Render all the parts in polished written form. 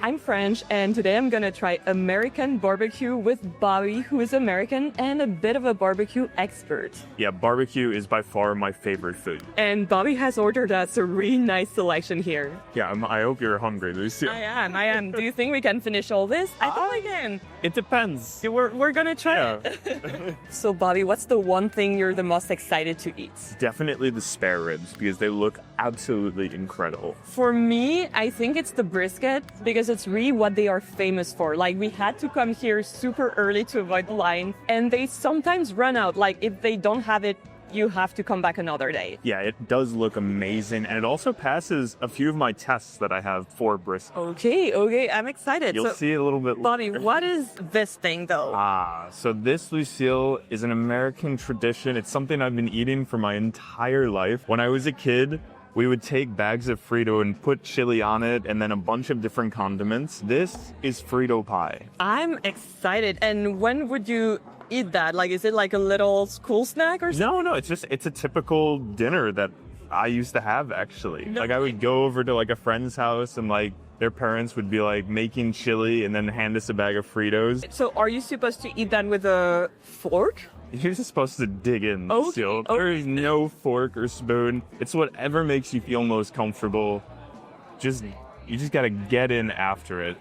I'm French, and today I'm gonna try American barbecue with Bobby, who is American and a bit of a barbecue expert. Yeah, barbecue is by far my favorite food. And Bobby has ordered us a really nice selection here. Yeah, I hope you're hungry, Lucia. I am. Do you think we can finish all this? I think we can. It depends. We're gonna try it. So Bobby, what's the one thing you're the most excited to eat? Definitely the spare ribs, because they look absolutely incredible. For me, I think it's the brisket, because it's really what they are famous for. Like, we had to come here super early to avoid the line, and they sometimes run out. Like, if they don't have it, you have to come back another day. Yeah, it does look amazing, and it also passes a few of my tests that I have for brisket. Okay, I'm excited. You'll see a little bit Bobby, later. what is this thing though? So this, Lucille, is an American tradition. It's something I've been eating for my entire life. When I was a kid, we would take bags of Frito and put chili on it and then a bunch of different condiments. This is Frito pie. I'm excited. And when would you eat that? Like, is it like a little school snack or something? No, it's a typical dinner that I used to have, actually. No. Like, I would go over to like a friend's house and like their parents would be like making chili and then hand us a bag of Fritos. So are you supposed to eat that with a fork? You're just supposed to dig in, Okay, still. okay. There is no fork or spoon. It's whatever makes you feel most comfortable. You just gotta get in after it.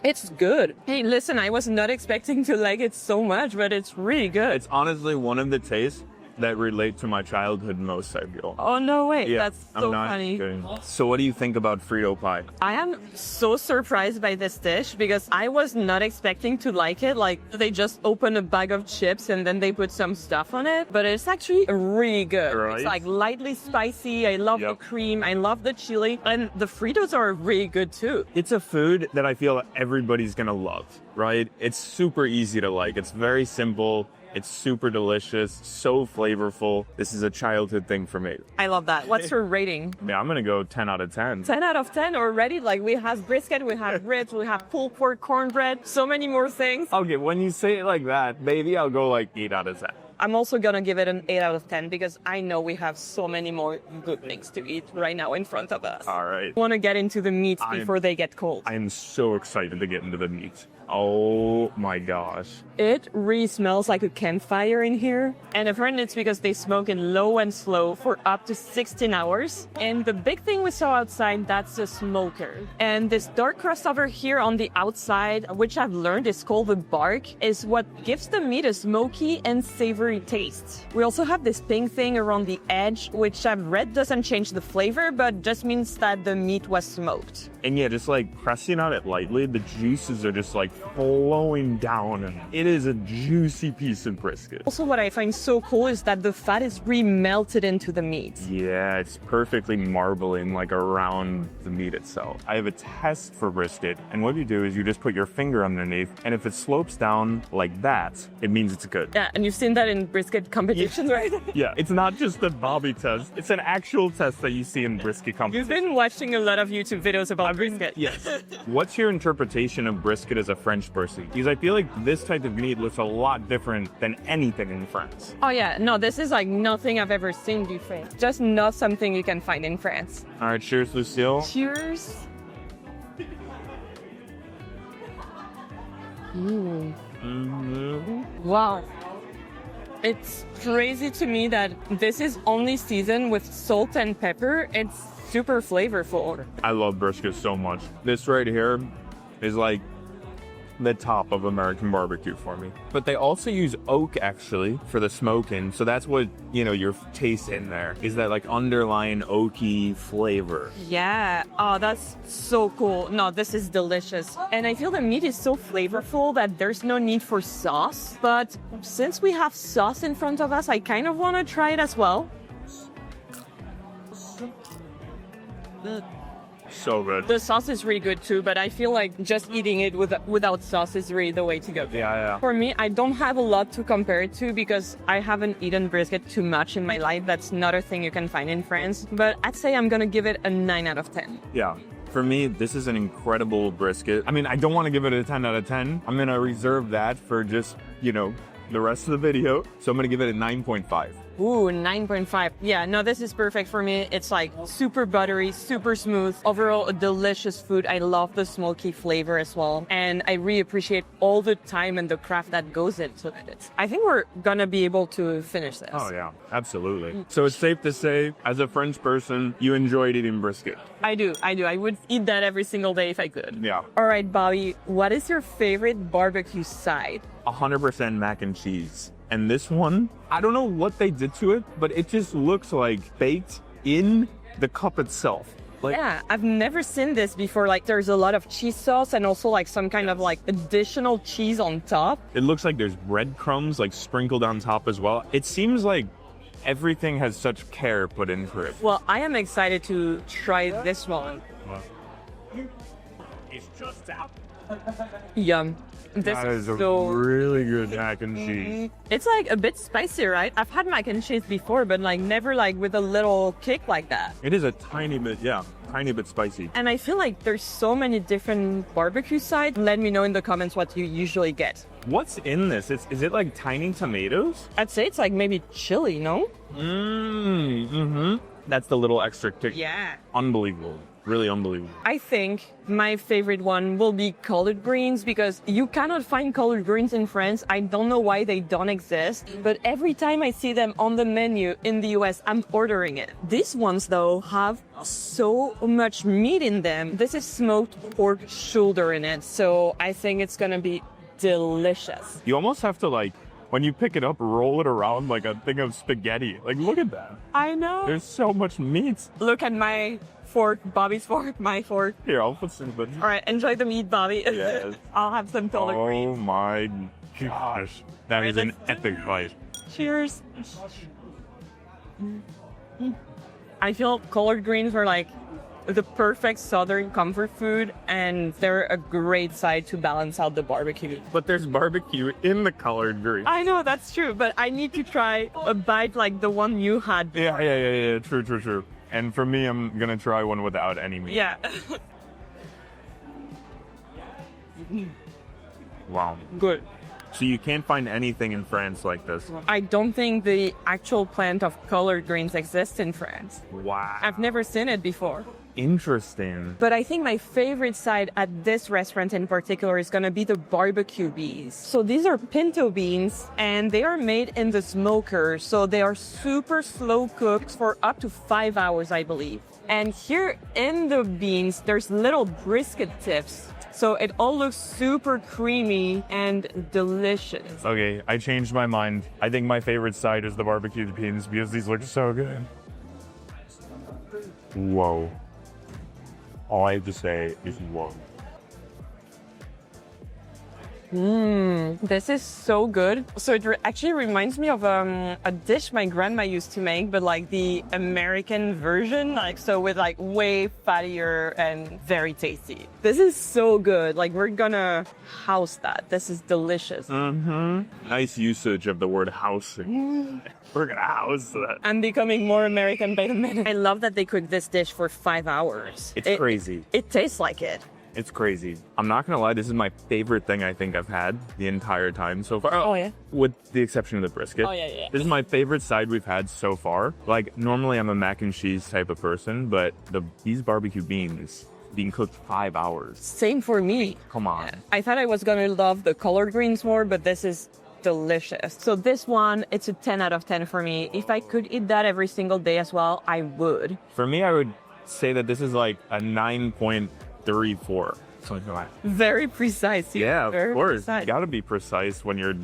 It's good. Hey, listen, I was not expecting to like it so much, but it's really good. It's honestly one of the tastes that relate to my childhood most, I feel. Oh, no way. Yeah, That's so I'm not funny. kidding. So what do you think about Frito pie? I am so surprised by this dish because I was not expecting to like it. Like, they just open a bag of chips and then they put some stuff on it. But it's actually really good. Right. It's like lightly spicy. I love the Yep. cream. I love the chili. And the Fritos are really good too. It's a food that I feel everybody's gonna love, right? It's super easy to like. It's very simple. It's super delicious, so flavorful. This is a childhood thing for me. I love that. What's your rating? Yeah, I'm gonna go 10 out of 10. 10 out of 10 already. Like, we have brisket, we have ribs, we have pulled pork, cornbread, so many more things. Okay, when you say it like that, maybe I'll go like 8 out of 10. I'm also gonna give it an 8 out of 10 because I know we have so many more good things to eat right now in front of us. All right. I want to get into the meats before they get cold. I am so excited to get into the meat. Oh my gosh. It really smells like a campfire in here. And apparently it's because they smoke in low and slow for up to 16 hours. And the big thing we saw outside, that's a smoker. And this dark crust over here on the outside, which I've learned is called the bark, is what gives the meat a smoky and savory taste. We also have this pink thing around the edge, which I've read doesn't change the flavor, but just means that the meat was smoked. And yeah, just like pressing on it lightly, the juices are just like flowing down, and it is a juicy piece of brisket. Also, what I find so cool is that the fat is re-melted into the meat. Yeah, it's perfectly marbling like around the meat itself. I have a test for brisket, and what you do is you just put your finger underneath, and if it slopes down like that, it means it's good. Yeah, and you've seen that in brisket competitions, right? Yeah, it's not just the Bobby test. It's an actual test that you see in brisket competitions. You've been watching a lot of YouTube videos about brisket. Yes. What's your interpretation of brisket as a French person? Because I feel like this type of meat looks a lot different than anything in France. Oh yeah, no, this is like nothing I've ever seen before. Just not something you can find in France. All right, cheers, Lucille. Cheers. Wow. It's crazy to me that this is only seasoned with salt and pepper. It's super flavorful. I love brisket so much. This right here is like the top of American barbecue for me. But they also use oak actually for the smoking. So that's what, your taste in there is that like underlying oaky flavor. Yeah. Oh, that's so cool. No, this is delicious. And I feel the meat is so flavorful that there's no need for sauce. But since we have sauce in front of us, I kind of want to try it as well. So good. The sauce is really good too, but I feel like just eating it without sauce is really the way to go. Yeah. For me, I don't have a lot to compare it to because I haven't eaten brisket too much in my life. That's not a thing you can find in France. But I'd say I'm gonna give it a 9 out of 10. Yeah. For me, this is an incredible brisket. I mean, I don't want to give it a 10 out of 10. I'm going to reserve that for just, the rest of the video. So I'm going to give it a 9.5. Ooh, 9.5. Yeah, no, this is perfect for me. It's like super buttery, super smooth. Overall, a delicious food. I love the smoky flavor as well. And I really appreciate all the time and the craft that goes into it. I think we're gonna be able to finish this. Oh, yeah, absolutely. So it's safe to say, as a French person, you enjoyed eating brisket. I do. I would eat that every single day if I could. Yeah. All right, Bobby, what is your favorite barbecue side? 100% mac and cheese. And this one, I don't know what they did to it, but it just looks like baked in the cup itself. Like, yeah, I've never seen this before. Like, there's a lot of cheese sauce and also like some kind of like additional cheese on top. it looks like there's breadcrumbs like sprinkled on top as well. It seems like everything has such care put into it. Well, I am excited to try this one. It's just out. Yum. This That is a so really good mac and cheese. It's like a bit spicy, right? I've had mac and cheese before, but like never like with a little kick like that. It is a tiny bit, tiny bit spicy. And I feel like there's so many different barbecue sides. Let me know in the comments what you usually get. What's in this? Is it like tiny tomatoes? I'd say it's like maybe chili, no? That's the little extra kick. Yeah. Unbelievable. Really unbelievable. I think my favorite one will be collard greens because you cannot find collard greens in France. I don't know why they don't exist, but every time I see them on the menu in the US, I'm ordering it. These ones though have so much meat in them. This is smoked pork shoulder in it, so I think it's gonna be delicious. You almost have to like, when you pick it up, roll it around like a thing of spaghetti. Like, look at that. I know. There's so much meat. Look at my fork, Bobby's fork, my fork. Here, I'll put some. But All right, enjoy the meat, Bobby. Yes. I'll have some collard greens. oh my gosh, that is an epic bite. Cheers. I feel collard greens are like the perfect southern comfort food, and they're a great side to balance out the barbecue. But there's barbecue in the collard green. I know that's true, but I need to try a bite like the one you had. Yeah. True. And for me, I'm gonna try one without any meat. Yeah. Wow. Good. So you can't find anything in France like this. I don't think the actual plant of collard greens exists in France. Wow. I've never seen it before. Interesting. But I think my favorite side at this restaurant in particular is gonna be the barbecue beans. So these are pinto beans and they are made in the smoker. So they are super slow cooked for up to 5 hours, I believe. And here in the beans, there's little brisket tips. So it all looks super creamy and delicious. Okay, I changed my mind. I think my favorite side is the barbecued beans because these look so good. Whoa. All I have to say is whoa. This is so good. So it actually reminds me of a dish my grandma used to make, but like the American version, like so with like way fattier and very tasty. This is so good. Like we're gonna house that. This is delicious. Nice usage of the word housing. We're gonna house that. I'm becoming more American by the minute. I love that they cook this dish for 5 hours. It's crazy. It tastes like it. It's crazy. I'm not gonna lie, this is my favorite thing I think I've had the entire time so far. Oh, yeah? With the exception of the brisket. Oh, yeah. This is my favorite side we've had so far. Like, normally I'm a mac and cheese type of person, but these barbecue beans being cooked 5 hours. Same for me. Come on. I thought I was gonna love the collard greens more, but this is delicious. So this one, it's a 10 out of 10 for me. If I could eat that every single day as well, I would. For me, I would say that this is like a 9.34. Something like that. Very precise. Yeah, of course. Precise. You gotta be precise when you're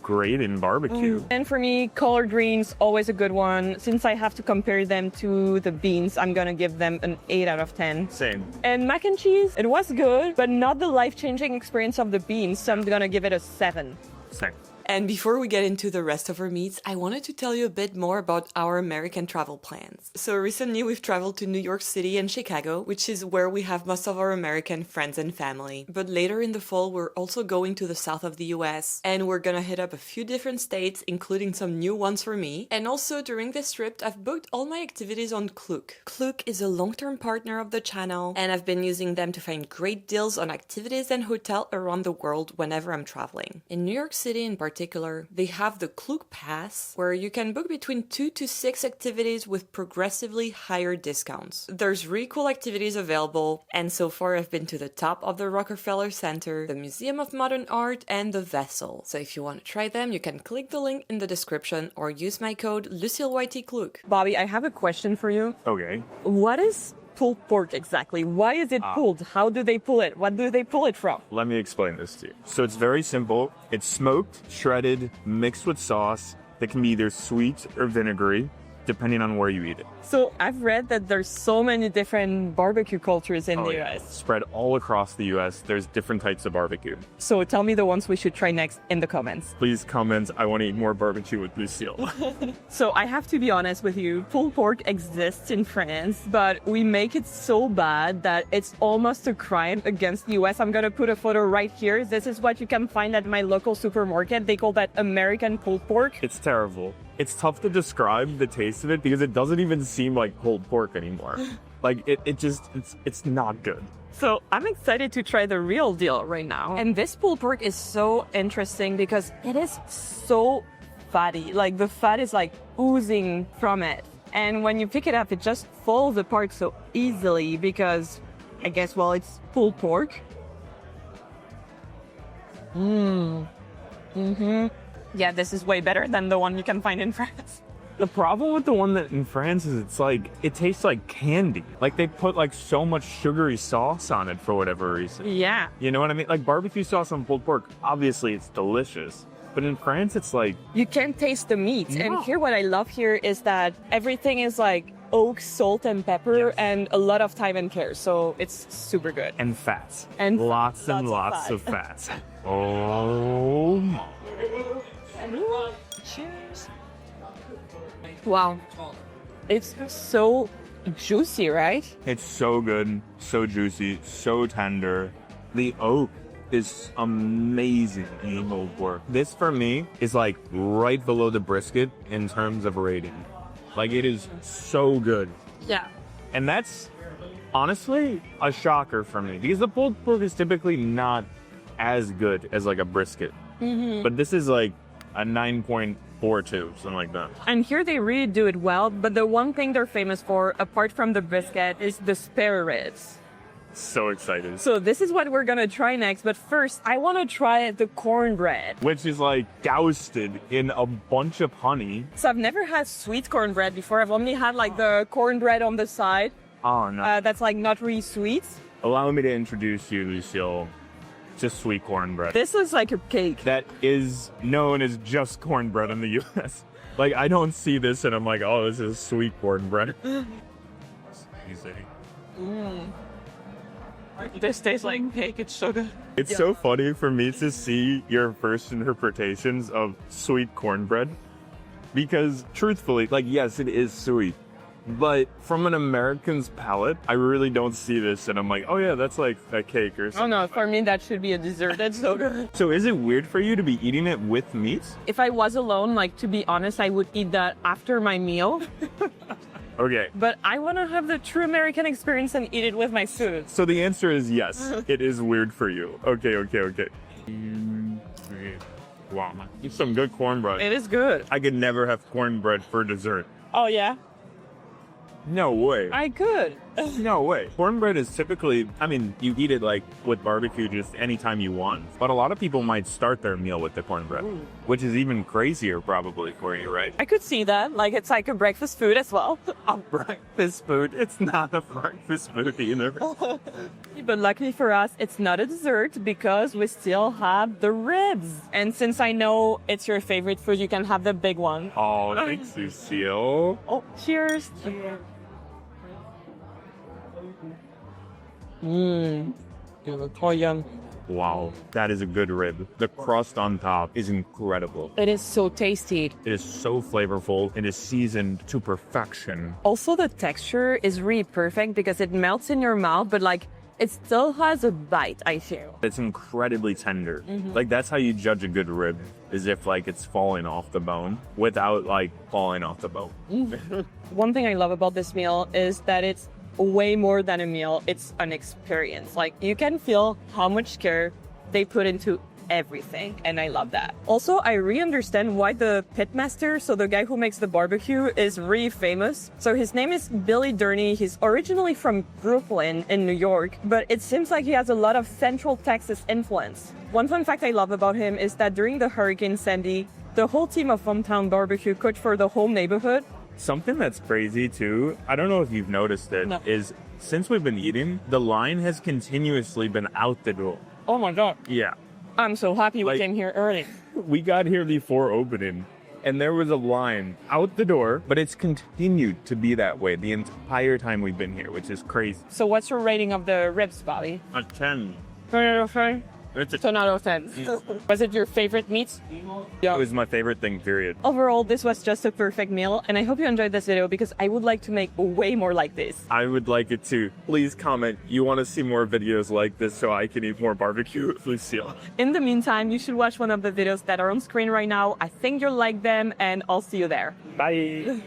great in barbecue. And for me, collard greens, always a good one. Since I have to compare them to the beans, I'm gonna give them an 8 out of 10. Same. And mac and cheese, it was good, but not the life-changing experience of the beans, so I'm gonna give it a 7. Same. And before we get into the rest of our meats, I wanted to tell you a bit more about our American travel plans. So recently we've traveled to New York City and Chicago, which is where we have most of our American friends and family. But later in the fall, we're also going to the south of the US, and we're gonna hit up a few different states, including some new ones for me. And also during this trip, I've booked all my activities on Klook. Klook is a long-term partner of the channel, and I've been using them to find great deals on activities and hotel around the world whenever I'm traveling. In New York City in particular, particular, they have the Klook Pass, where you can book between 2 to 6 activities with progressively higher discounts. There's really cool activities available, and so far I've been to the top of the Rockefeller Center, the Museum of Modern Art, and the Vessel. So if you want to try them, you can click the link in the description or use my code LucileYTKlook. Bobby, I have a question for you. Okay. What is pulled pork exactly? Why is it pulled? How do they pull it? What do they pull it from? Let me explain this to you. So it's very simple. It's smoked, shredded, mixed with sauce that can be either sweet or vinegary, depending on where you eat it. So I've read that there's so many different barbecue cultures in the US. Spread all across the US, there's different types of barbecue. So tell me the ones we should try next in the comments. Please comment, I want to eat more barbecue with Lucille. So I have to be honest with you, pulled pork exists in France, but we make it so bad that it's almost a crime against the US. I'm gonna put a photo right here. This is what you can find at my local supermarket. They call that American pulled pork. It's terrible. It's tough to describe the taste of it because it doesn't even seem like pulled pork anymore. Like it's not good. So I'm excited to try the real deal right now. And this pulled pork is so interesting because it is so fatty. Like the fat is like oozing from it. And when you pick it up, it just falls apart so easily because I guess, well, it's pulled pork. Yeah, this is way better than the one you can find in France. The problem with the one that in France is it tastes like candy. Like they put like so much sugary sauce on it for whatever reason. Yeah. You know what I mean? Like barbecue sauce on pulled pork, obviously it's delicious. But in France, it's like... You can't taste the meat. No. And here what I love here is that everything is like oak, salt, and pepper, and a lot of time and care. So it's super good. And fats. And lots and lots of fats. Oh my. Cheers. Wow. It's so juicy, right? It's so good, so juicy, so tender. The oak is amazing in the pulled pork. This for me is like right below the brisket in terms of rating. Like it is so good. Yeah. And that's honestly a shocker for me because the pulled pork is typically not as good as like a brisket. But this is like a 9.42, something like that. And here they really do it well, but the one thing they're famous for, apart from the brisket, is the spare ribs. So excited. So this is what we're gonna try next, but first, I wanna try the cornbread. Which is like doused in a bunch of honey. So I've never had sweet cornbread before. I've only had like the cornbread on the side. Oh no. That's like not really sweet. Allow me to introduce you, Lucille, to sweet cornbread. This looks like a cake. That is known as just cornbread in the U.S. Like, I don't see this and I'm like, oh, this is sweet cornbread. Easy. This tastes like cake. It's so good. It's so funny for me to see your first interpretations of sweet cornbread. Because, truthfully, like, yes, it is sweet. But from an American's palate, I really don't see this, and I'm like, oh yeah, that's like a cake or something. Oh no, for me that should be a dessert. That's so good. So is it weird for you to be eating it with meat? If I was alone, like to be honest, I would eat that after my meal. Okay. But I want to have the true American experience and eat it with my food. So the answer is yes, it is weird for you. Okay. Wow, it's some good cornbread. It is good. I could never have cornbread for dessert. Oh yeah? No way. I could. No way. Cornbread is typically, I mean, you eat it like with barbecue just anytime you want. But a lot of people might start their meal with the cornbread, which is even crazier probably for you, right? I could see that. Like it's like a breakfast food as well. A breakfast food. It's not a breakfast food either. But luckily for us, it's not a dessert because we still have the ribs. And since I know it's your favorite food, you can have the big one. Oh, thanks, Lucille. Oh, cheers. Oh, yum. Wow, that is a good rib. The crust on top is incredible. It is so tasty. It is so flavorful. It is seasoned to perfection. Also, the texture is really perfect because it melts in your mouth, but like it still has a bite, I feel. It's incredibly tender. Like that's how you judge a good rib, is if like it's falling off the bone without like falling off the bone. One thing I love about this meal is that it's way more than a meal. It's an experience. Like you can feel how much care they put into everything, and I love that. Also, I re-understand why the pitmaster, so the guy who makes the barbecue, is really famous. So his name is Billy Durney. He's originally from Brooklyn in New York, but it seems like he has a lot of Central Texas influence. One fun fact I love about him is that during the Hurricane Sandy, the whole team of Hometown Barbecue cooked for the whole neighborhood. Something that's crazy too, I don't know if you've noticed it, is since we've been eating, the line has continuously been out the door. Oh my God. Yeah. I'm so happy we came here early. We got here before opening, and there was a line out the door, but it's continued to be that way the entire time we've been here, which is crazy. So what's your rating of the ribs, Bobby? A 10. 10 out of 10? It's a 10 out of 10. Was it your favorite meat? It was my favorite thing, period. Overall, this was just a perfect meal, and I hope you enjoyed this video because I would like to make way more like this. I would like it too. Please comment. You want to see more videos like this so I can eat more barbecue? Lucille. In the meantime, you should watch one of the videos that are on screen right now. I think you'll like them, and I'll see you there. Bye.